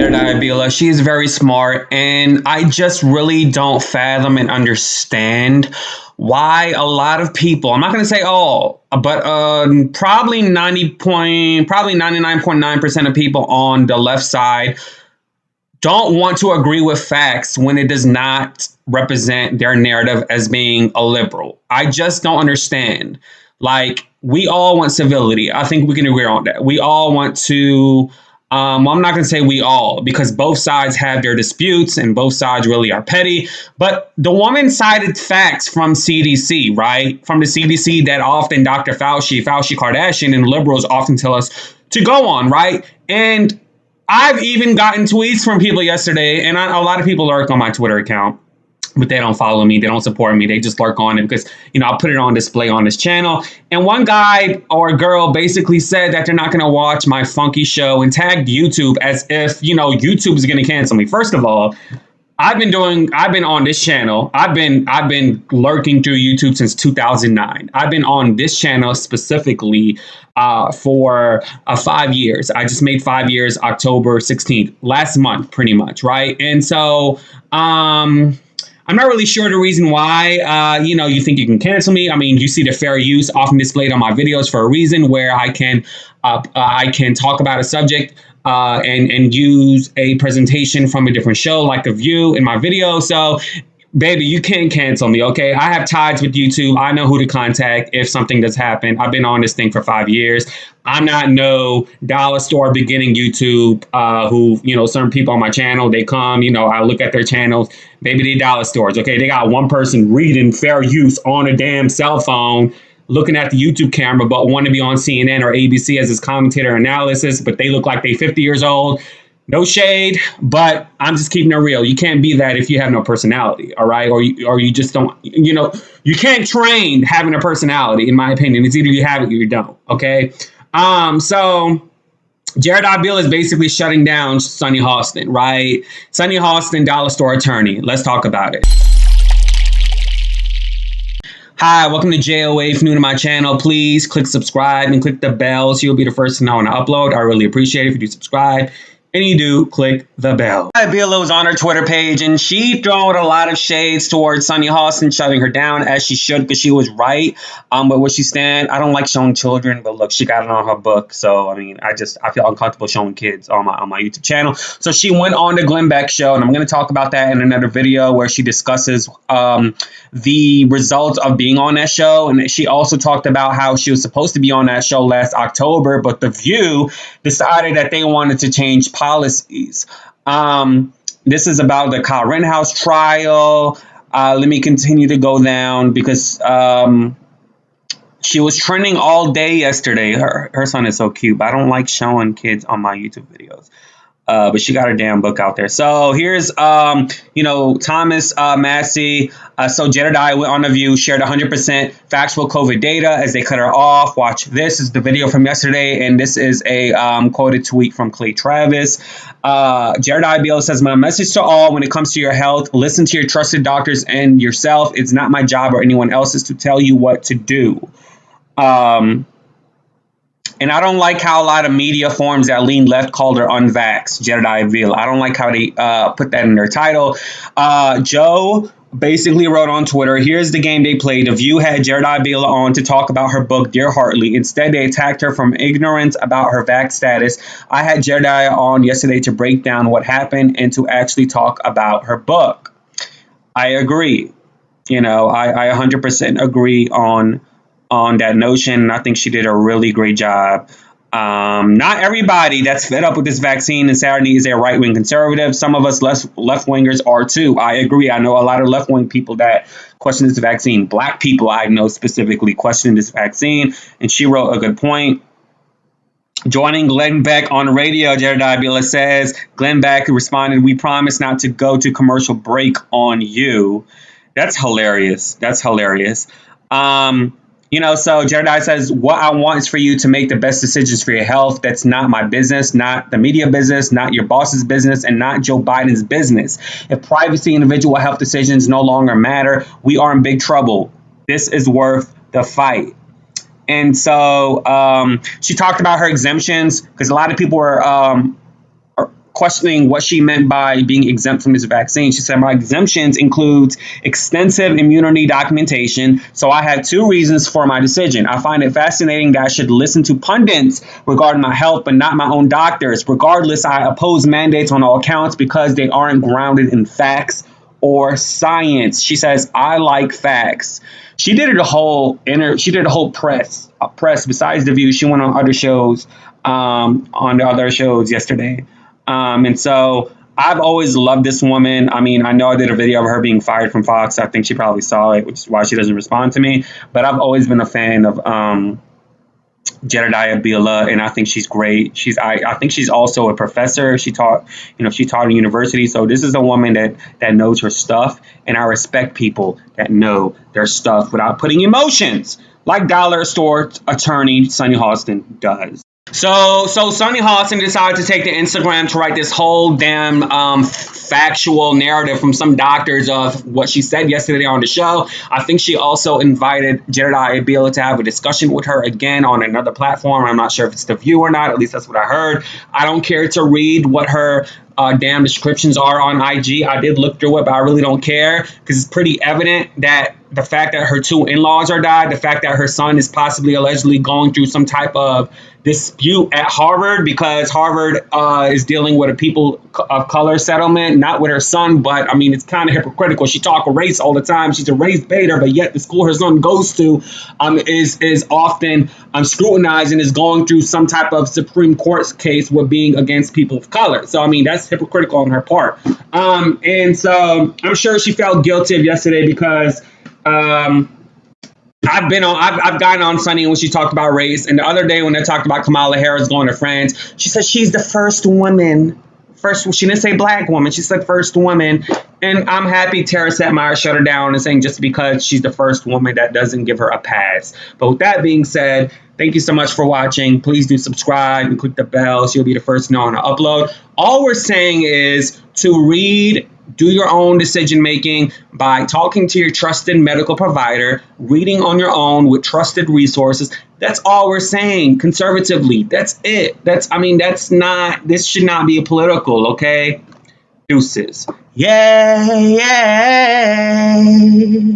Jedediah Bila. She is very smart, and I just really don't fathom and understand why a lot of people, I'm not going to say all, but probably 99.9% of people on the left side don't want to agree with facts when it does not represent their narrative as being a liberal. I just don't understand. Like, we all want civility. I think we can agree on that. We all want to, well, I'm not going to say we all, because both sides have their disputes and both sides really are petty. But the woman cited facts from CDC, right? From the CDC that often Dr. Fauci Kardashian, and liberals often tell us to go on, right? And I've even gotten tweets from people yesterday, and a lot of people lurk on my Twitter account, but they don't follow me. They don't support me. They just lurk on it because, I'll put it on display on this channel. And one guy or girl basically said that they're not going to watch my funky show and tagged YouTube as if, YouTube is going to cancel me. First of all, I've been on this channel. I've been lurking through YouTube since 2009. I've been on this channel specifically for 5 years. I just made 5 years, October 16th, last month, pretty much, right? And so, I'm not really sure the reason why, you think you can cancel me. I mean, you see the fair use often displayed on my videos for a reason, where I can talk about a subject and use a presentation from a different show like The View in my video. So, baby, you can't cancel me, okay? I have ties with YouTube. I know who to contact if something does happen. I've been on this thing for 5 years. I'm not no dollar store beginning YouTube who, certain people on my channel, they come, I look at their channels. Baby, they dollar stores, okay? They got one person reading fair use on a damn cell phone, looking at the YouTube camera, but want to be on CNN or ABC as his commentator analysis, but they look like they 50 years old. No shade, but I'm just keeping it real. You can't be that if you have no personality, all right? Or you just don't, you can't train having a personality, in my opinion. It's either you have it or you don't, okay? So Jedediah Bila is basically shutting down Sunny Hostin, right? Sunny Hostin, dollar store attorney. Let's talk about it. Hi, welcome to JOA. If you're new to my channel, please click subscribe and click the bell so you'll be the first to know when I upload. I really appreciate it if you do subscribe. And you do, click the bell. Bila was on her Twitter page, and she threw a lot of shades towards Sunny Hostin, shutting her down, as she should, because she was right. But where she stand, I don't like showing children, but look, she got it on her book. So, I mean, I feel uncomfortable showing kids on my YouTube channel. So she went on the Glenn Beck show, and I'm going to talk about that in another video where she discusses the results of being on that show. And she also talked about how she was supposed to be on that show last October, but The View decided that they wanted to change policies. This is about the Kyle Rittenhouse trial. Let me continue to go down because she was trending all day yesterday. Her son is so cute, but I don't like showing kids on my YouTube videos. But she got her damn book out there. So here's, Thomas Massey. So Jedediah went on The View, shared 100% factual COVID data as they cut her off. Watch this. Is the video from yesterday, and this is a quoted tweet from Clay Travis. Jedediah Bila says, my message to all when it comes to your health, listen to your trusted doctors and yourself. It's not my job or anyone else's to tell you what to do. And I don't like how a lot of media forms that lean left called her unvaxxed, Jedediah Bila. I don't like how they put that in their title. Joe basically wrote on Twitter, here's the game they played. The View had Jedediah Bila on to talk about her book, Dear Heartly. Instead, they attacked her from ignorance about her vax status. I had Jedediah on yesterday to break down what happened and to actually talk about her book. I agree. I 100% agree on that notion. I think she did a really great job. Not everybody that's fed up with this vaccine insanity is a right-wing conservative. Some of us left-wingers are too. I agree. I know a lot of left-wing people that question this vaccine. Black people I know specifically question this vaccine. And she wrote a good point. Joining Glenn Beck on the radio, Jedediah Bila says, Glenn Beck responded, we promise not to go to commercial break on you. That's hilarious. That's hilarious. So Jedediah says, what I want is for you to make the best decisions for your health. That's not my business, not the media business, not your boss's business, and not Joe Biden's business. If privacy and individual health decisions no longer matter, we are in big trouble. This is worth the fight. And so she talked about her exemptions because a lot of people were questioning what she meant by being exempt from this vaccine. She said, my exemptions includes extensive immunity documentation, so I had two reasons for my decision. I find it fascinating that I should listen to pundits regarding my health, but not my own doctors. Regardless, I oppose mandates on all accounts because they aren't grounded in facts or science. She says, I like facts. She did a whole press besides The View. She went on the other shows yesterday. And so I've always loved this woman. I mean, I know I did a video of her being fired from Fox. I think she probably saw it, which is why she doesn't respond to me. But I've always been a fan of Jedediah Bila, and I think she's great. I think she's also a professor. She taught in university. So this is a woman that knows her stuff, and I respect people that know their stuff without putting emotions like dollar store attorney Sunny Hostin does. So Sunny Hostin decided to take to Instagram to write this whole damn factual narrative from some doctors of what she said yesterday on the show. I think she also invited Jedediah Bila to have a discussion with her again on another platform. I'm not sure if it's The View or not. At least that's what I heard. I don't care to read what her damn descriptions are on IG. I did look through it, but I really don't care because it's pretty evident that the fact that her two in-laws are died, the fact that her son is possibly allegedly going through some type of dispute at Harvard because Harvard is dealing with a people of color settlement, not with her son. But I mean, it's kind of hypocritical. She talks race all the time. She's a race baiter, but yet the school her son goes to is often scrutinized and is going through some type of Supreme Court case with being against people of color. So I mean, that's hypocritical on her part. And so I'm sure she felt guilty of yesterday because I've gotten on Sunny when she talked about race, and the other day when they talked about Kamala Harris going to France, she said she's the first woman. She didn't say black woman. She said first woman, and I'm happy Tara Setmeyer shut her down and saying just because she's the first woman that doesn't give her a pass. But with that being said, thank you so much for watching. Please do subscribe and click the bell so you'll be the first to know when I upload. All we're saying is to read. Do your own decision making by talking to your trusted medical provider, reading on your own with trusted resources. That's all we're saying conservatively. That's it. This should not be political, okay? Deuces. Yay!